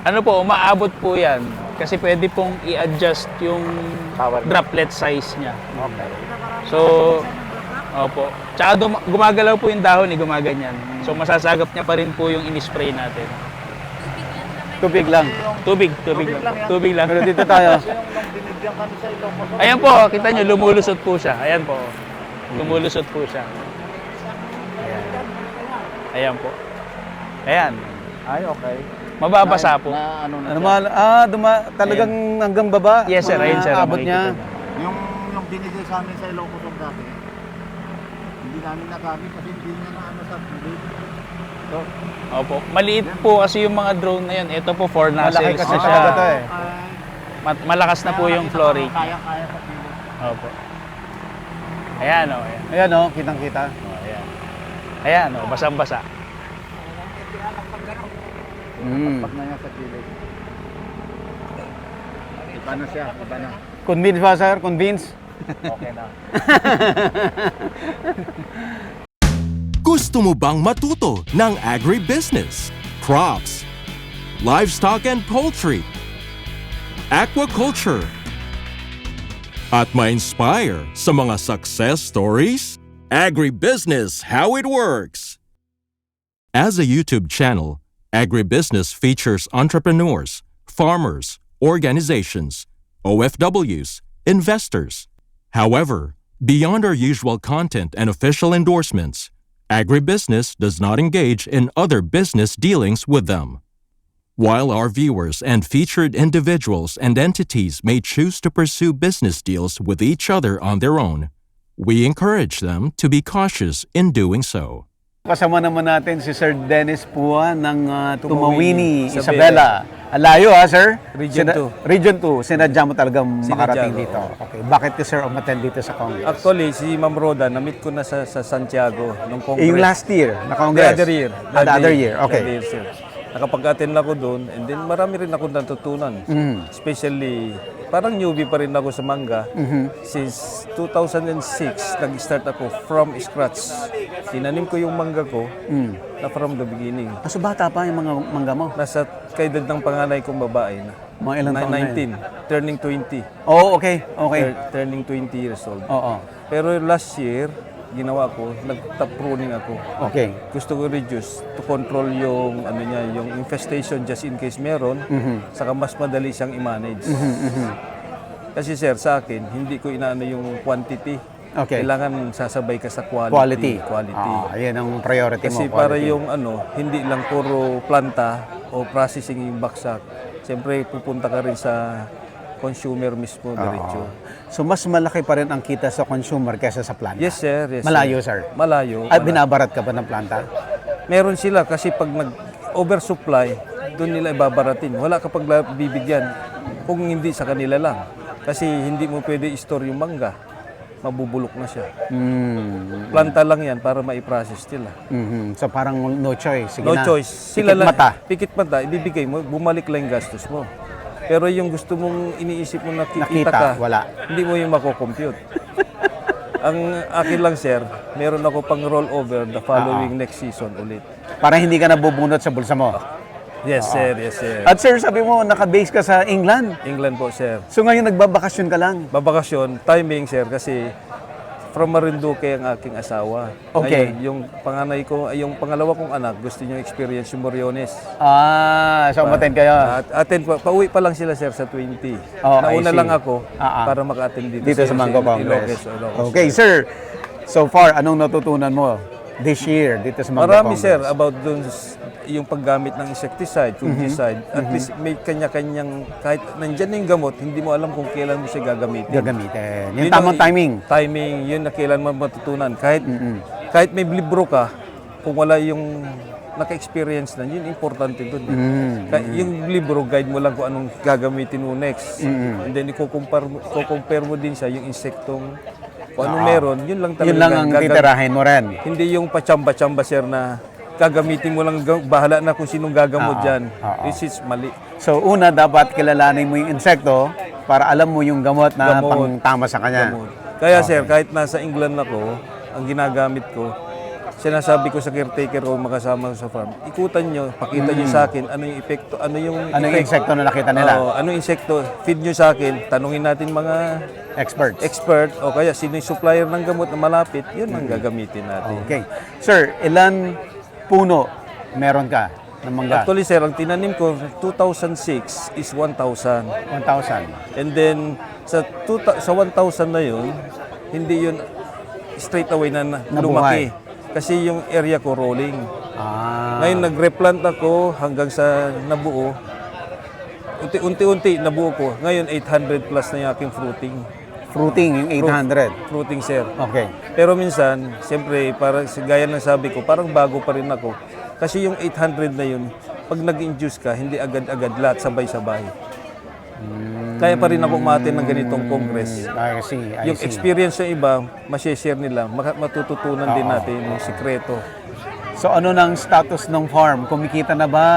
Ano po, umaabot po yan. Kasi pwede pong i-adjust yung Power. droplet size niya. Okay. So, opo. Tsaka gumagalaw po yung dahon, gumaganyan. So, masasagap niya pa rin po yung in-spray natin. Tubig lang. Tubig Tubig lang lang. yan. Tubig lang. Pero dito tayo. Ayan po, kita nyo, lumulusot po siya. Ayan po. Lumulusot po siya. Ayan. Ayan po. Ayan. Ay, okay. Mababasa po. Na, ano na Ano siya. talagang hanggang baba? Yes, sir. Ayun, sir. Abot Makikita niya. niyo. Yung binigay sa amin sa Ilocos dati, hindi namin nagamit kasi hindi niya na ano sa tubig. So, Opo. Maliit po kasi yung mga drone na yun. Ito po 4 Malaki nozzles kasi na siya. siya. Ito eh. Malakas na po yung flow rate. Kaya sa kilo. Opo. Ayan o. Ayan. Ayan o, kitang-kita. Ayan. Ayan o. Basang-basa. Mm. Pag na niya sa kilo. Iba na siya, iba na. Convince ba, sir? Convince? Okay na. Gusto mo bang matuto ng agribusiness, crops, livestock and poultry, aquaculture, at ma-inspire sa mga success stories? Agribusiness How It Works! As a YouTube channel, Agribusiness features entrepreneurs, farmers, organizations, OFWs, investors. However, beyond our usual content and official endorsements, Agribusiness does not engage in other business dealings with them. While our viewers and featured individuals and entities may choose to pursue business deals with each other on their own, we encourage them to be cautious in doing so. Kasama naman natin si Sir Dennis Pua ng Tumawini, Tumawini, Isabela. Alayo ha, sir? Region 2. Region 2. Sinadya mo talagang makarating ko. dito. Okay. Bakit ka, sir, umattend dito sa Congress? Actually, si Ma'am Roda, na-meet ko na sa Santiago nung Congress. Yung last year na The Congress? other year. The other year. Okay. The other year, sir. Nakapag-attend ako doon, and then marami rin ako natutunan. Especially, parang newbie pa rin ako sa mangga. Since 2006, nag-start ako from scratch. Tinanim ko yung mangga ko na from the beginning. So bata pa yung mga mangga mo? Nasa kaedad ng panganay kong babae na. Mga ilang taon na yun? 19, turning 20. Oh, okay. Okay. Turning 20 years old. Oo. Pero last year, ginawa ko, nag-top pruning ako. Okay. Gusto ko reduce to control yung ano niya, yung infestation just in case meron, saka mas madali siyang i-manage. Kasi sir, sa akin, hindi ko inaano yung quantity. Okay. Kailangan sasabay ka sa quality. Ayan ang priority Kasi mo. para quality. yung ano, hindi lang puro planta o processing yung baksak. Siyempre, pupunta ka rin sa consumer mismo, diretso. So mas malaki pa rin ang kita sa consumer kaysa sa planta? Yes, sir. Yes, Malayo, sir. sir? Malayo. At binabarat ka ba ng planta? Meron sila kasi pag nag-oversupply, doon nila ibabaratin. Wala kapag bibigyan kung hindi sa kanila lang. Kasi hindi mo pwede i-store yung mangga. Mabubulok na siya. Planta lang yan para ma-process nila. So parang no choice. Sige No na. choice. Pikit mata. Pikit mata, ibibigay mo, bumalik lang yung gastos mo. Pero yung gusto mong iniisip mo nakikita Nakita, ka, wala. hindi mo yung mako-compute. Ang akin lang, sir, meron ako pang rollover the following next season ulit. Para hindi ka nabubunot sa bulsa mo. Yes, sir. Yes, sir. At sir, sabi mo, naka-base ka sa England. England po, sir. So ngayon nagbabakasyon ka lang. Babakasyon, timing, sir, kasi from Marinduque ang aking asawa. Okay. Ngayon, yung panganay ko, ay yung pangalawa kong anak, gusto niyo experience yung Moriones. So umattend kayo. Attend pa, pauwi pa lang sila, sir, sa 20. Oh, I Nauna see. lang ako para maka-attend dito. Dito sa Mango Congress. Ilocos. Okay, sir. So far, anong natutunan mo this year dito sa Mango Marami, Congress? sir, about dun yung paggamit ng insecticide, fungicide. At least may kanya-kanyang, kahit nandyan na yung gamot, hindi mo alam kung kailan mo siya gagamitin. Gagamitin. Yung Yun tamang ang- timing. Timing, yun na kailan mo matutunan. Kahit may libro ka, kung wala yung naka-experience na, yun importante doon. Yung libro, guide mo lang kung anong gagamitin mo next. And then, i-compare mo din siya yung insektong, kung anong meron, yun lang talaga. Yun lang ang titirahin mo rin. Hindi yung pachamba-chamba, sir, na gagamitin mo lang, bahala na kung sinong gagamot dyan. This is mali. So una, dapat kilalanin mo yung insekto para alam mo yung gamot na Gamot. pang tama sa kanya. Gamot. Kaya sir, kahit nasa England ako, ang ginagamit ko, sinasabi ko sa caretaker ko makasama sa farm, ikutan nyo, pakita nyo sa akin ano yung epekto, ano yung Anong insekto na nakita nila? Oo, ano yung insekto, feed nyo sa akin, tanungin natin mga Experts. expert o kaya sino yung supplier ng gamot na malapit, yun ang gagamitin natin. Okay. Sir, ilan puno meron ka ng mangga? Actually sir, ang tinanim ko 2006 is 1,000. 1,000. And then sa 1,000 na yun, hindi yun straight away na Nabuhay. lumaki. Kasi yung area ko rolling. Ah. Ngayon nag-replant ako hanggang sa nabuo. Unti-unti nabuo ko. Ngayon 800 plus na yung aking fruiting. Fruiting, yung 800. Fruiting sir. Okay. Pero minsan, siyempre, para gaya ng sabi ko, parang bago pa rin ako. Kasi yung 800 na yun, pag nag-induce ka, hindi agad-agad lahat sabay-sabay. Kaya pa rin ako umaattend ng ganitong congress. I see. Yung experience ng iba, masishare nila, matututunan din natin yung sikreto. So ano nang status ng farm? Kumikita na ba?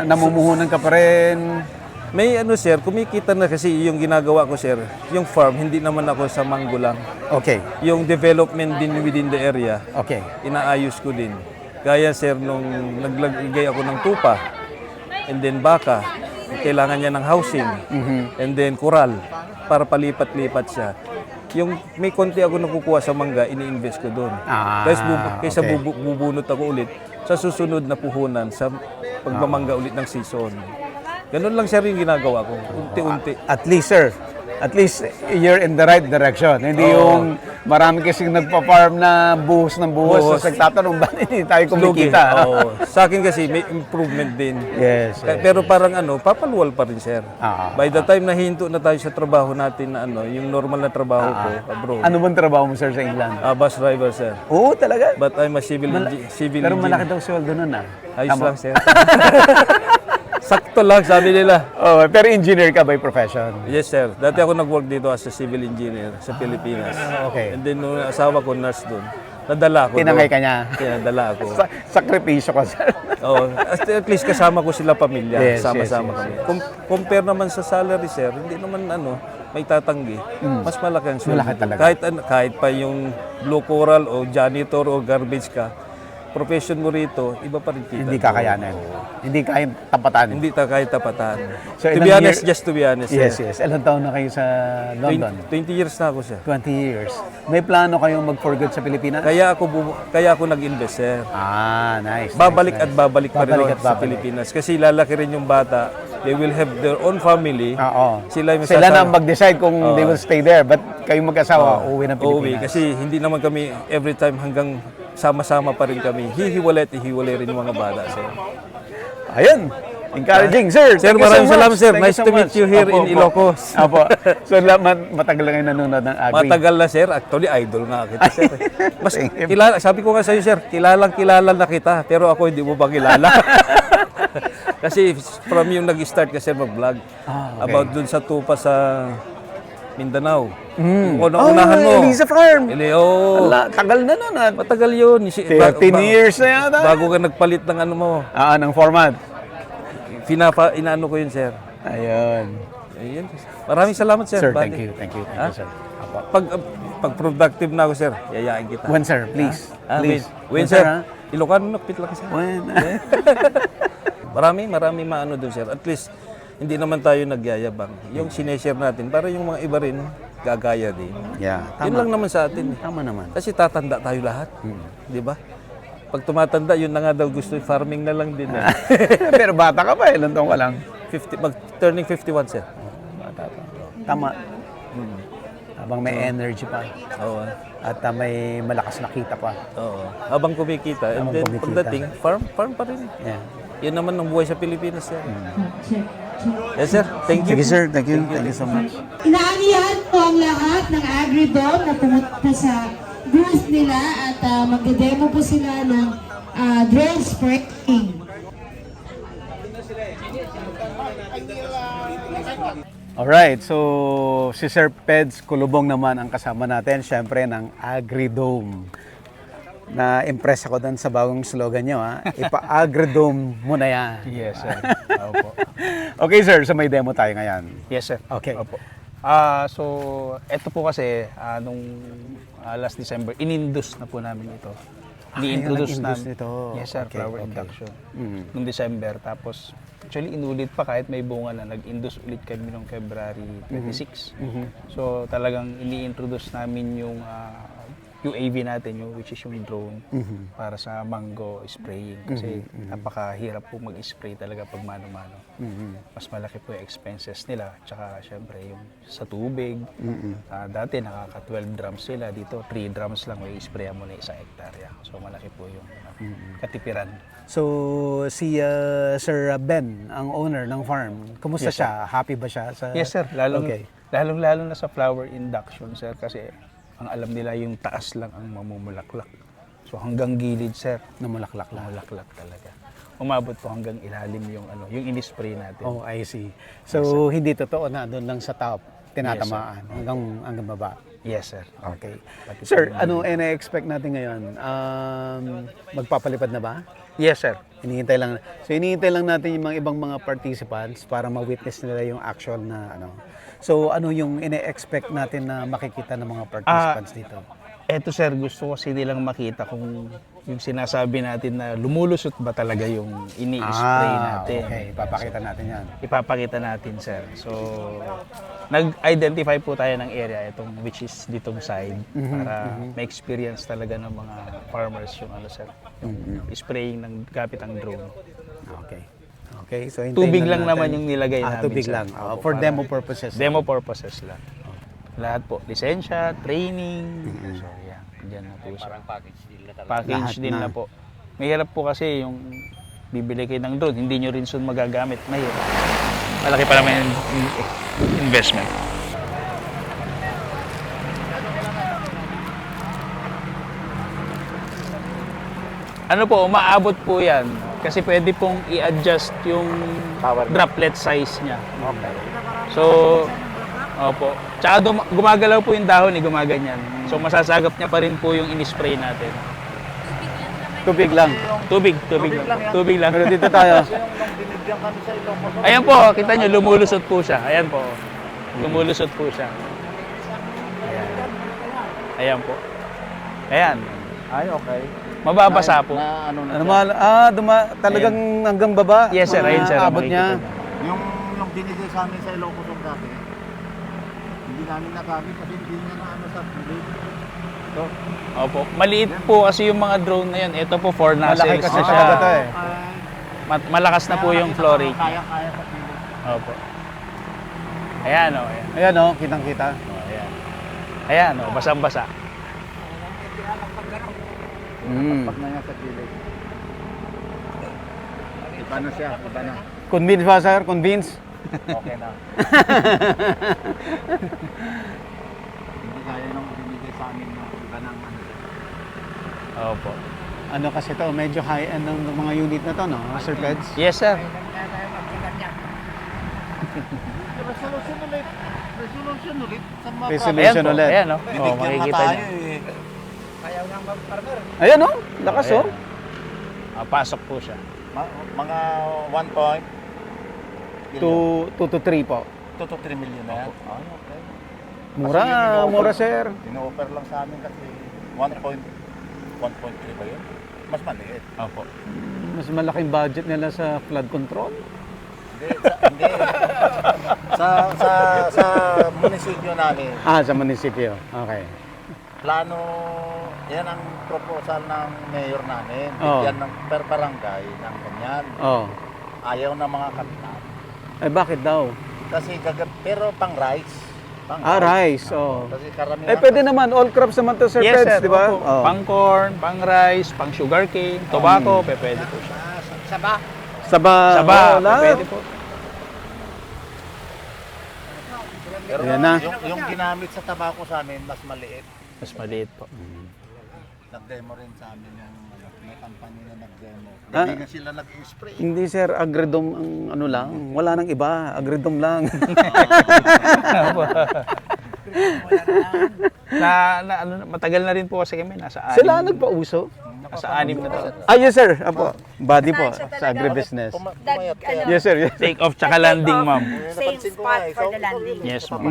Namumuhunan ka pa rin? May ano sir, kumikita na kasi yung ginagawa ko sir, yung farm, hindi naman ako sa manggo lang. Okay. Yung development din within the area, Okay. inaayos ko din. Gaya sir, nung naglagay ako ng tupa, and then baka, kailangan niya ng housing, and then kural, para palipat-lipat siya. Yung may konti ako nakukuha sa mangga, ini-invest ko doon. Ah, Kaysa okay. bubunot ako ulit sa susunod na puhunan sa pagmamangga ulit ng season. Ganun lang sir yung ginagawa ko, unti-unti. At least, sir, at least you're in the right direction. Hindi yung marami kasing nagpa-farm na buhos ng buhos. Buhos. So, nagtatanong ba hindi tayo Lugi. kumikita? Oo. Sa akin kasi may improvement din. Yes. Pero parang ano, papaluwal pa rin sir. Ah. By the time na hinto na tayo sa trabaho natin na ano, yung normal na trabaho ko abroad. Ano bang trabaho mo, sir, sa England? Bus driver sir. Oo, talaga. But I'm a civil Pero malaki engineer. daw sweldo nun, ah. Ayos lang sir. Sakto lang sabi nila. Oh, pero engineer ka by profession. Yes sir. Dati ako nag-work dito as a civil engineer sa Pilipinas. Okay. And then nung asawa ko nurse doon. Nadala ako. Tinangay doon. ka niya. Nadala ako. Sakripisyo ka, sir. Oo. At least kasama ko sila pamilya. Yes, Sama-sama yes, kami. Compare naman sa salary, sir, hindi naman ano, may tatanggi. Mas malaki ang sweldo. Malaki talaga. Kahit pa yung blue coral o janitor o garbage ka, profession mo rito, iba pa rin kita. Hindi kakayanin. Hindi kayang tapatan. Hindi ta kahit tapatan. So, To ilang be honest, year- just to be honest. Yes, sir. yes. Ilang taon na kayo sa London? 20 years na ako, sir. 20 years. May plano kayong mag-for good sa Pilipinas? Kaya ako nag-invest, sir. Ah, nice. Babalik nice, at nice. babalik pa rin Babalik ako at sa babalik. Pilipinas. Kasi lalaki rin yung bata. They will have their own family. Oo. Sila yung Sila na masasama- mag-decide kung they will stay there. But kayong mag-asawa, uuwi ng Uuwi. Pilipinas. Kasi hindi naman kami every time hanggang sama-sama pa rin kami. Hihiwalay rin yung mga bata, sir. Ayun. Encouraging, sir. Sir, Thank you so maraming much. salamat, sir. Thank Nice to meet much. you here Apo, in apo. Ilocos. Apo. So, matagal lang kayo nanonood ng Agri. Matagal na, sir. Actually, idol nga kita, sir. Mas Thank you. kilala, sabi ko nga sa'yo, sir, kilala na kita. Pero ako, hindi mo ba kilala? Kasi from yung nag-start kasi mag-vlog Ah, okay. about dun sa tupa sa Mindanao. Mm. Kung unahan mo. Eliza Farm. Oo. Ala, tagal na nun. Matagal yun. 13 years na yata. Bago ka nagpalit ng ano mo. Ng format. Inaano ko yun, sir. Ayun. Ayun. Maraming salamat, sir. Sir, Buddy. thank you. Thank you, Ha? sir. Apo. Pag productive na ako, sir, yayain kita. When, sir, please. Please. When, sir. Ilocano, nakpit lang, sir. When. Marami maano doon, sir. At least, hindi naman tayo nagyayabang. Yung sineshare natin, para yung mga iba rin, gagaya din. Yeah, Yun tama. lang naman sa atin. Tama naman. Kasi tatanda tayo lahat. Di ba? Pag tumatanda, yun na nga daw gusto, farming na lang din. Pero bata ka pa, ilan taong ka lang? Turning 51, sir. Bata pa. Tama. Habang may energy pa. Oo. At may malakas na kita pa. Oo. Habang kumikita, and Habang then kumikita. pagdating, farm pa rin. Yeah. Yan naman ang buhay sa Pilipinas, sir. Yes, sir. Thank you. Thank you, sir. Thank you. Thank you so much. Inaanyahan po ang lahat ng AgriDome na pumunta sa booth nila at magde-demo po sila ng drone spraying. Alright, so si Sir Peds Kulubong naman ang kasama natin, syempre ng AgriDome. Na-impress ako doon sa bagong slogan nyo, ha? Ipa-AgriDome mo na yan. Yes, sir. Opo. Okay, sir, so may demo tayo ngayon. Yes, sir. Okay. Opo. So, eto po kasi, nung last December, in-induce na po namin ito. Ni-introduce nag-induce namin. nito. Yes sir, Okay, flower okay. induction. Mm. Noong December. Tapos, actually, inulit pa kahit may bunga na. Nag-induce ulit kami noong February 26. So, talagang ini-introduce namin yung UAV natin, which is yung drone, para sa mango spraying. Kasi napakahirap po mag-spray talaga pag mano-mano. Mas malaki po yung expenses nila. Tsaka, syempre, yung sa tubig. Dati, nakaka 12 drums sila. Dito, 3 drums lang. May sprayan mo na 1 hektarya. So, malaki po yung katipiran. So, si Sir Ben, ang owner ng farm, kumusta Yes, sir. siya? Happy ba siya? Yes sir, Okay. lalong-lalo na sa flower induction sir kasi ang alam nila yung taas lang ang mamumulaklak. So hanggang gilid sir, Namulaklak lang. namulaklak talaga. Umabot po hanggang ilalim yung yung in-spray natin. Oh, I see. So, hindi totoo na doon lang sa top, tinatamaan hanggang baba. Yes sir. Okay. Pati Sir, sa- ano ina-expect natin ngayon? Magpapalipad na ba? Yes sir. Hinihintay lang. So, hinihintay lang natin yung mga ibang mga participants para ma-witness nila yung actual na ano. So, ano yung ine-expect natin na makikita ng mga participants dito? Eto sir, gusto kasi nilang makita kung yung sinasabi natin na lumulusot ba talaga yung ini-spray natin. Okay. Papakita natin yan. Ipapakita natin sir. So, nag-identify po tayo ng area itong which is ditong side para ma-experience talaga ng mga farmers yung sir, yung spraying ng gamit ang drone. Okay. Okay. So, hintayin Tubig lang natin. naman yung nilagay namin. Tubig sir. lang. Opo, For para- demo purposes. Demo purposes lang. Lahat po, lisensya, training. So, yan. Diyan na po siya. Parang package deal na talaga. Package Lahat deal na. na po. Mahirap po kasi yung bibili kayo ng drone, hindi nyo rin soon magagamit. Mahirap. Malaki pa naman yung investment. Ano po, umaabot po yan. Kasi pwede pong i-adjust yung droplet size niya. Okay. So, opo. Tsaka gumagalaw po yung dahon, gumaganyan. So, masasagap niya pa rin po yung in-spray natin. Tubig lang. Tubig lang. Tubig lang. Pero dito tayo. Kasi yung nung binigyan kami sa Ilocos, Ayan po, kita nyo, lumulusot po siya. Ayan po. Lumulusot po siya. Ayan. Ayan po. Ayan. ay okay. Mababasa po. Na ano na Ano siya. talagang hanggang baba. Yes sir, ayun sir. Abot makikita niya. nyo. Yung binigay sa amin sa Ilocos dati, hindi namin nagamit kasi hindi niya na ano sa tubig. Opo. Maliit po kasi yung mga drone na yan. Ito po, 4 Malaki nozzles kasi na siya. talaga to eh. Malakas na po yung flow rate. Kaya sa tubig. Opo. Ayan o. Ayan. Ayan oh, kitang-kita. O, ayan. Ayan o, basang-basa. Pag na niya sa gilid. Iba na siya, iba na. Convince ba, sir? Convince? Okay na. Hindi kaya nung binigay sa amin na iba ng ano. Opo. Ano kasi to, medyo high-end ng mga unit na to, no? Sir Peds? Yes sir. Resolution ulit. Resolution ulit. Sa mga Resolution Ayan po. ulit. Ayan o. Binigyan Oh, na makikita tayo nyo. eh. Ayan oh, lakas oh. Pasok po siya. Mga 1 point. 2 to 3 po. 2 to 3 million na yan. Ah, okay. Mura, Kasi yung ino-offer- mura sir. Ino-offer lang sa amin kasi 1.3 ba yun? Mas maliit. Opo. Mas malaking budget nila sa flood control. Hindi. Sa munisipyo namin, Sa munisipyo. Okay. plano, yan ang proposal ng mayor namin. Oo. Bigyan ng per barangay ng ganyan. Oh. Ayaw ng mga kapitan. Eh bakit daw? Kasi pero pang rice. Pang Rice. Oh. Kasi karamihan. Eh pwede naman, all crops naman to Sir Yes Peds, sir. di ba? Opo. Oh. Pang corn, pang rice, pang sugarcane, tobacco, pwede po siya. Saba. Saba, oh, lahat. pwede po. Pero Ayan na. yung ginamit sa tabako sa amin, mas maliit. Mas maliit po. Nag-demo rin sa amin yung may company na nag-demo. Ah. Hindi na sila nag-spray. Hindi sir, agridom ang ano lang. Wala nang iba, agridom lang. Matagal na rin po kasi kami nasa Sila ang nagpauso. Sa 6 na to. Yes sir. Apo. Body po sa agribusiness. Yes sir. Yes. Take off tsaka landing, ma'am. Same spot for the landing. Yes, ma'am.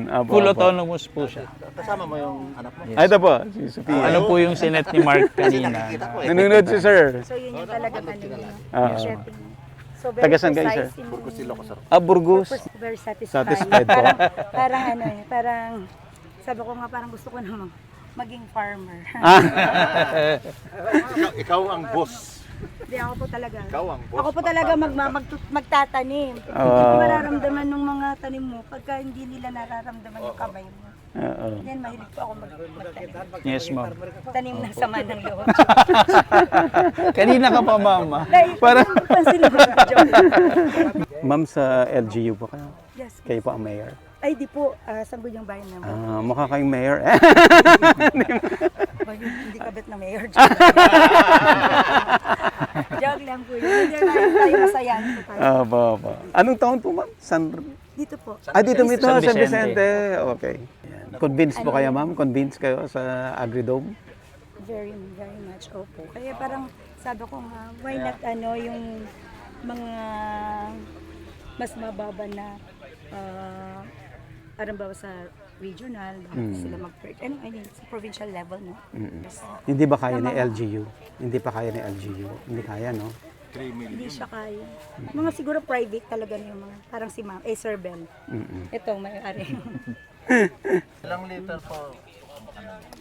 Apo, Full apo. autonomous po siya. Kasama mo yung anak mo. Ito po, si Sophia. Ano po yung sinet ni Mark kanina? Nanonood si sir. So yun yung talagang ano yun. Setting. So very Taga saan kayo, sir? precise yung- Burgos. Very satisfied. Satisfied po. Parang ano eh, parang sabi ko nga parang gusto ko namang maging farmer. Ikaw ang boss. Hindi ako po talaga. Ikaw ang boss. Ako po talaga magtatanim. Oo. Mararamdaman ng mga tanim mo pagka hindi nila nararamdaman yung kamay mo. Oo. Yan, mahilig po ako magtanim. Yes, ma'am. Tanim ng sama ng loob. Kanina ka pa, mama. Para pansin mo. Joke lang. Ma'am, sa LGU po kayo? Yes. Kayo po ang mayor? Ay, di po. Sanggol yung bayan naman. Mukha kayong mayor. Hindi kabit na mayor. Joke lang. Joke lang po yun. Hindi tayo masaya. Opo. Anong taon po ma'am? Dito po. Dito mito, San San Vicente. Vicente. Okay. Yan. Convinced po kayo ma'am? Convinced kayo sa Agridome? Very, very much. Opo. Kaya parang sabi ko nga, why not yung mga mas mababa na parang bawa sa regional, sila sa provincial level, no? Hindi ba kaya ni LGU? Hindi pa kaya ni LGU? Hindi kaya, no? Hindi siya kaya. Mga siguro private talaga yung mga, parang si Ma'am, Sir Ben. Ito, may-ari. Ilang liter po?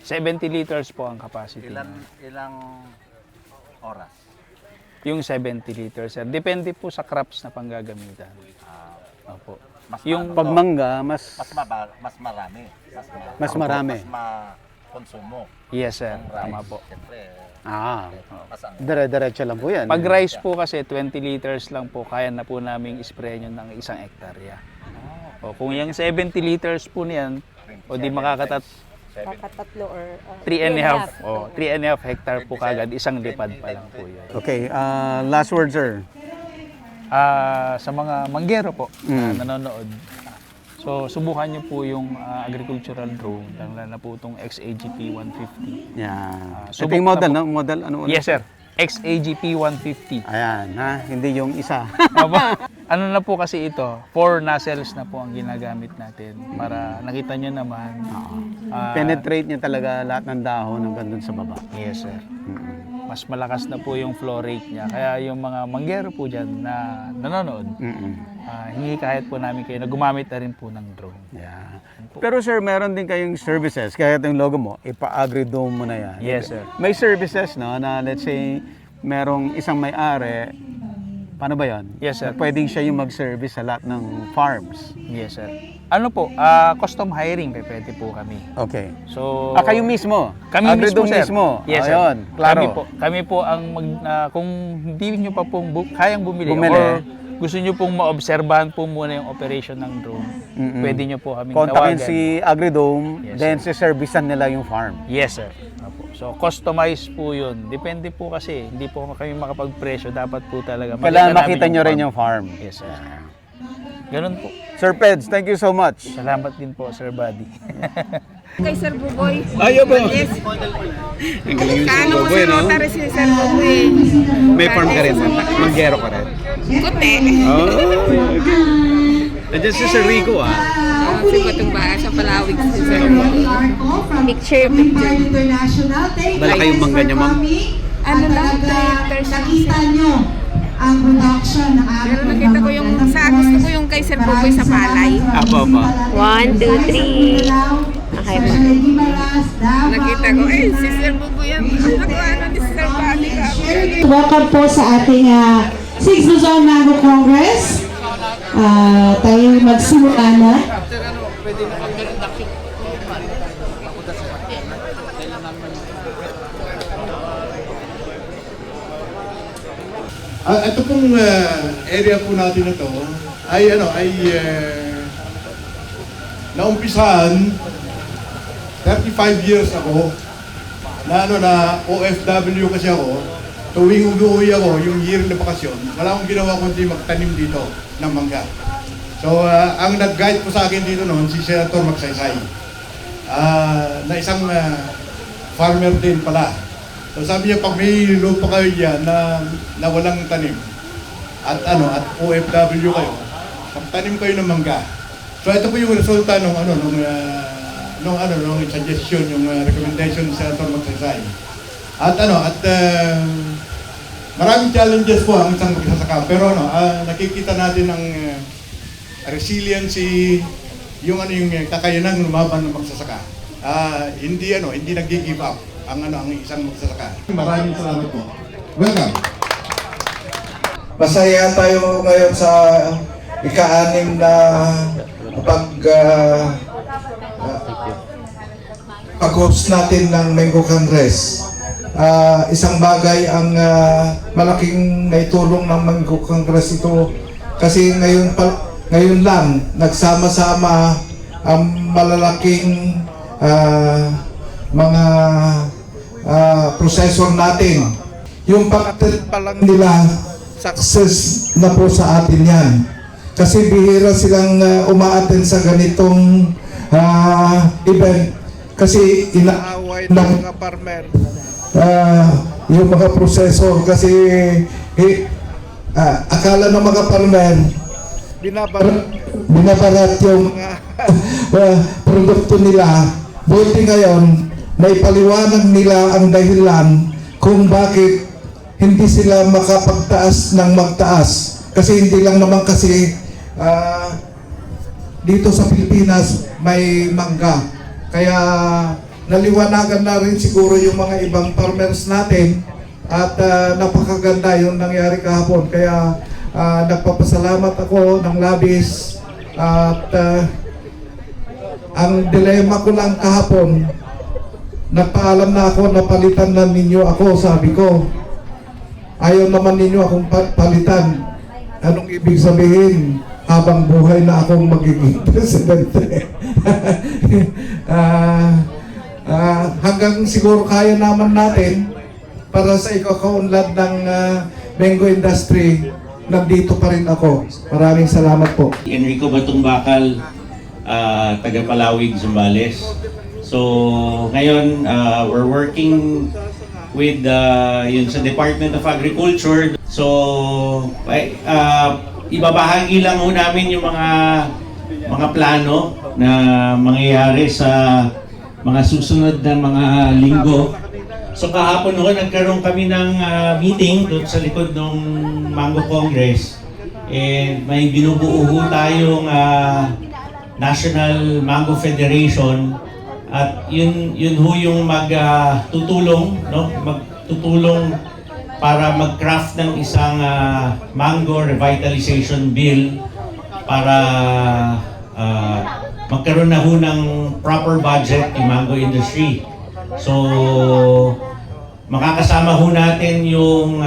70 liters po ang capacity. Ilang oras? Yung 70 liters, sir. Depende po sa crops na panggagamitan. Opo. Yung Pag mangga, mas Mas marami. Mas marami. Mas ma-konsumo. yes, sir. Tama po. Siyempre, mas ang dire-diretso lang po yan. Pag rice po kasi 20 liters lang po, kaya na po namin i-spray nyo ng 1 hektarya. O kung yung 70 liters po niyan, o di makakatat Kakatatlo or 3.5 3.5 hectare po kagad, isang lipad pa lang po yun. Okay, last word sir. Sa mga manggero po na nanonood, so subukan nyo po yung agricultural drone, lalo na po itong XAGP 150. Yeah. Ito subok yung model, na no? Model, ano? Yes, sir. XAGP 150. Ayan, ha? Hindi yung isa. Ano na po kasi ito, 4 nozzles na po ang ginagamit natin para nakita nyo naman. Penetrate niya talaga lahat ng dahon hanggang dun sa baba. Yes, sir. Mas malakas na po yung flow rate niya. Kaya yung mga manggero po dyan na nanonood, hingi kahit po namin kayo na gumamit na rin po ng drone. Yeah. Pero sir, meron din kayong services. Kaya itong logo mo, ipa-agridome mo na yan. Yes, sir. May services, no, na let's say, merong isang may-ari, paano ba yan? Yes, sir. Pwedeng siya yung mag-service sa lahat ng farms. Yes, sir. Ano po, custom hiring pwede po kami. Okay. So, Kayo mismo? kami mismo, Agridome sir. mismo? Yes, sir. Ayun, klaro. Kami po ang kung hindi nyo pa pong kayang bumili, Bumili. or gusto nyo pong maobserbahan po muna yung operation ng drone, pwede nyo po kaming Kontakin tawagan. si Agridome, Yes, then si-servicean nila yung farm. Yes, sir. Opo. So, customize po yun. Depende po kasi, hindi po kami makapag-presyo. Dapat po talaga Kailangan namin makita nyo rin farm. yung farm. Yes, sir. Ganun po. Sir Peds, thank you so much. Salamat din po, Sir Buddy. Kay Sir Buboy. Ayaw ba? Yes. Ang galing Kaano mo si Rotary si Sir Buboy. May farm ka rin, manggero ka rin. Kote. Oh, nandiyan si Sir Rico ah. Si Kotong Baa sa Palawig si Sir Picture. International. Thank you. Dala kayong mangga niya, ma'am? Ano lang, Nakita nyo ang production ng Pero nakita ko yung, gusto ko yung kay Sir Buboy sa palay. Apo ba? 1, 2, 3. Okay po. Nakita ko, si Sir Buboy yan. Ano ni Sir Buddy ka. Welcome po sa ating 6th Luzon Mango Congress. Tayo magsimula na. Ito pong area po natin na to ay naumpisahan 35 years ako na OFW kasi ako. Tuwing umuwi ako, yung year na bakasyon, wala akong ginawa kundi magtanim dito ng mangga. So, ang nag-guide po sa akin dito noon, si Senator Magsaysay, na isang farmer din pala. So sabi niya, pag may lupa kayo diyan na walang tanim at OFW kayo, tanim kayo ng mangga. So ito po yung resulta nung suggestion, yung recommendation ni Senator Magsaysay. Maraming challenges po ang isang magsasaka, pero nakikita natin ang resiliency, yung kakayanan lumaban ng magsasaka. Hindi nag-give up ang isang magsasaka. Maraming salamat po. Welcome. Masaya tayo ngayon sa ika-6 na pag-host natin ng Mango Congress. Isang bagay ang malaking naitulong ng Mango Congress ito kasi ngayon lang nagsama-sama ang malalaking mga processor natin. Yung pagkatil pa lang nila, success na po sa atin yan. Kasi bihira silang umaattend sa ganitong event kasi inaaway ng mga farmer yung mga processor kasi akala ng mga farmer binabarat yung produkto nila. Buti ngayon naipaliwanag nila ang dahilan kung bakit hindi sila makapagtaas ng magtaas kasi hindi lang naman kasi dito sa Pilipinas may mangga. Kaya naliwanagan na rin siguro yung mga ibang farmers natin at napakaganda yung nangyari kahapon. Kaya nagpapasalamat ako ng labis at ang dilema ko lang kahapon, nagpaalam na ako na palitan na ninyo ako, sabi ko. Ayaw naman ninyo akong palitan. Anong ibig sabihin? Habang buhay na akong magiging presidente. Hanggang siguro kaya naman natin para sa ikakaunlad ng mango industry, nandito pa rin ako. Maraming salamat po. Enrico Batong Bakal, taga Palawig, Zambales. So ngayon we're working with yun sa Department of Agriculture. So ibabahagi lang ho namin yung mga plano na mangyayari sa mga susunod na mga linggo. So kahapon ho nagkaroon kami ng meeting doon sa likod ng Mango Congress. And may binubuo ho tayong National Mango Federation at yun ho yung magtutulong para mag-craft ng isang mango revitalization bill para magkaroon na ho ng proper budget yung mango industry. So makakasama ho natin yung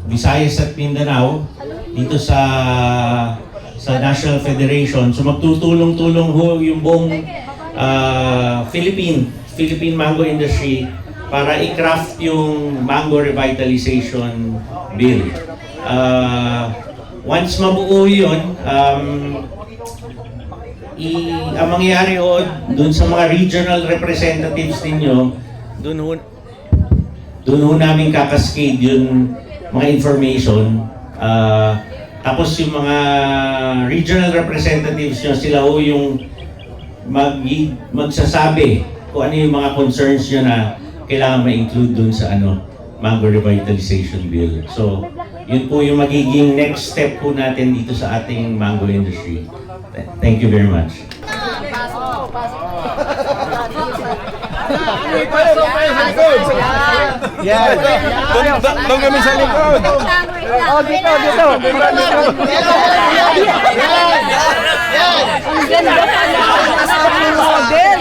Visayas at Mindanao dito sa National Federation. So magtutulong-tulong ho yung buong Philippine mango industry para i-craft yung mango revitalization bill. Once mabuo yun, ang mangyayari ho dun sa mga regional representatives ninyo, dun ho namin kakascade yung mga information. Tapos yung mga regional representatives nyo, sila ho yung magsasabi kung ano yung mga concerns nyo na kailangan ma-include dun sa mango revitalization bill. So, yun po yung magiging next step po natin dito sa ating mango industry. Thank you very much. Yan. Doon kami sa likod. Oh, dito. Ang ganda ng model.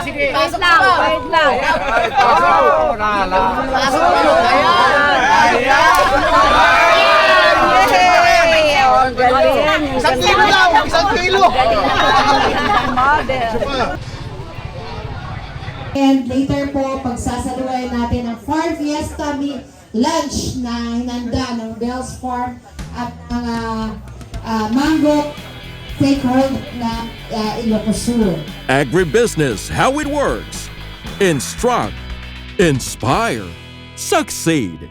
Sige. Wait lang. Isang kilo. And later po, pagsasaluhay natin ang Farm Fiesta lunch na hinanda ng Bell's Farm at mga mango stakeholder na Ilocos Sur. Agribusiness, how it works. Instruct, inspire, succeed.